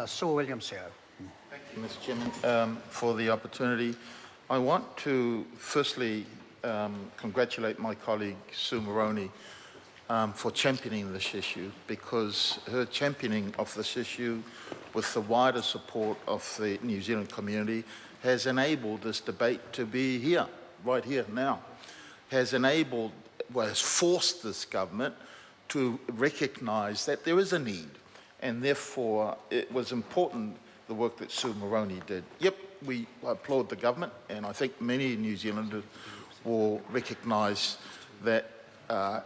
Sir Williams here. Thank you, Mr. Chairman, for the opportunity. I want to firstly congratulate my colleague Sue Moroney for championing this issue, because her championing of this issue with the wider support of the New Zealand community has enabled this debate to be here, right here now, has forced this government to recognise that there is a need, and therefore it was important, the work that Sue Moroney did. Yep, we applaud the government, and I think many New Zealanders will recognise that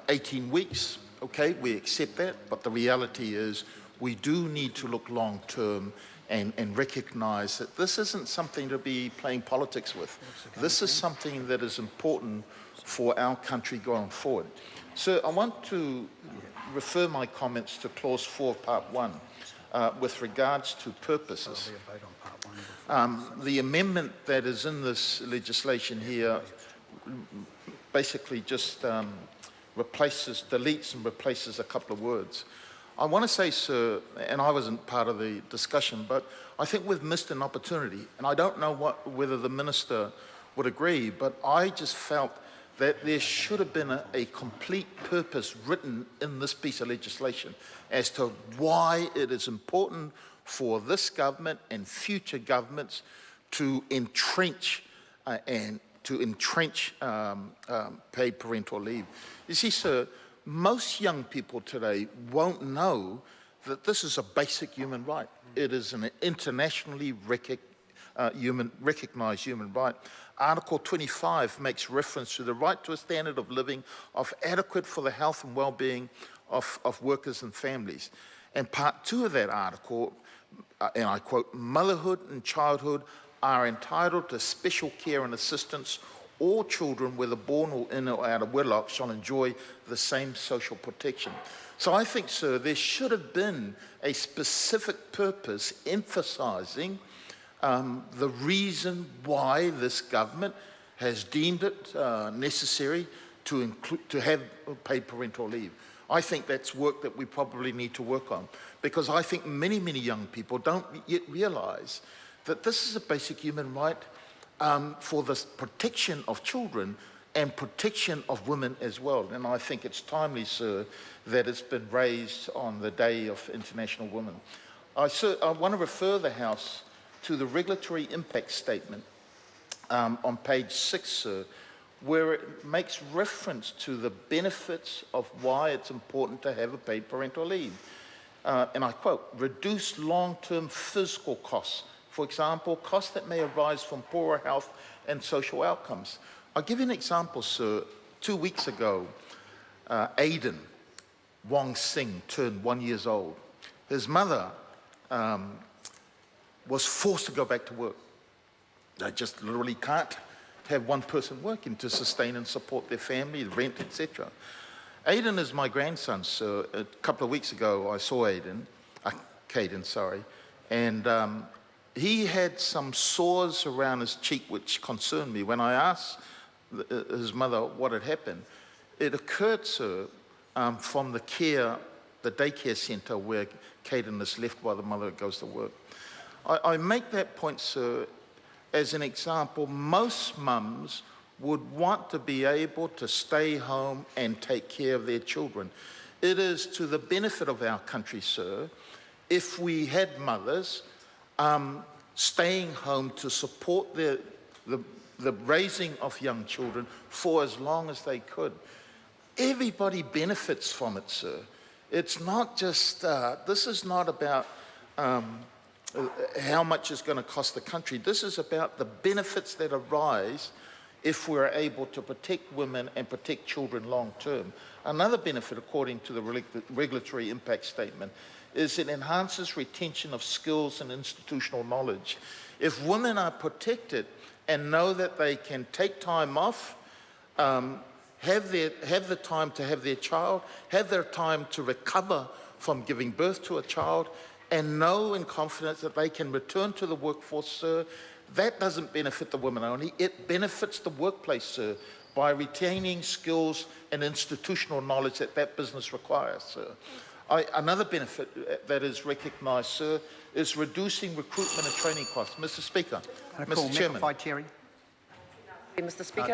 18 weeks, okay, we accept that, but the reality is we do need to look long term and recognise that this isn't something to be playing politics with. This is something that is important for our country going forward. So I want to refer my comments to Clause 4, Part 1, with regards to purposes. The amendment that is in this legislation here basically just deletes and replaces a couple of words. I want to say, sir, and I wasn't part of the discussion, but I think we've missed an opportunity, and I don't know whether the Minister would agree, but I just felt that there should have been a complete purpose written in this piece of legislation as to why it is important for this government and future governments to entrench paid parental leave. You see, sir, most young people today won't know that this is a basic human right. It is an internationally recognised human right. Article 25 makes reference to the right to a standard of living adequate for the health and well-being of workers and families. And Part 2 of that article, and I quote, "Motherhood and childhood are entitled to special care and assistance. All children, whether born or in or out of wedlock, shall enjoy the same social protection." So I think, sir, there should have been a specific purpose emphasising the reason why this government has deemed it necessary to have paid parental leave. I think that's work that we probably need to work on, because I think many, many young people don't yet realise that this is a basic human right for the protection of children and protection of women as well. And I think it's timely, sir, that it's been raised on the Day of International Women. I want to refer the House to the regulatory impact statement on page 6, sir, where it makes reference to the benefits of why it's important to have a paid parental leave. And I quote, "Reduce long-term physical costs. For example, costs that may arise from poorer health and social outcomes." I'll give you an example, sir. 2 weeks ago, Aidan Wong Sing turned 1 year old. His mother was forced to go back to work. They just literally can't have one person working to sustain and support their family, rent, etc. Aidan is my grandson, sir. A couple of weeks ago, I saw Caden, sorry, and he had some sores around his cheek which concerned me. When I asked his mother what had happened, it occurred, sir, from the daycare centre where Caden is left while the mother goes to work. I make that point, sir, as an example. Most mums would want to be able to stay home and take care of their children. It is to the benefit of our country, sir, if we had mothers staying home to support the raising of young children for as long as they could. Everybody benefits from it, sir. It's not just, this is not about how much it's going to cost the country. This is about the benefits that arise if we're able to protect women and protect children long term. Another benefit, according to the regulatory impact statement, is it enhances retention of skills and institutional knowledge. If women are protected and know that they can take time off, have the time to have their child, have their time to recover from giving birth to a child, and know in confidence that they can return to the workforce, sir, that doesn't benefit the women only, it benefits the workplace, sir, by retaining skills and institutional knowledge that business requires, sir. Another benefit that is recognised, sir, is reducing recruitment and training costs. Mr. Speaker, And a call, Mr. Chairman. Member Chairing. Mr. Speaker.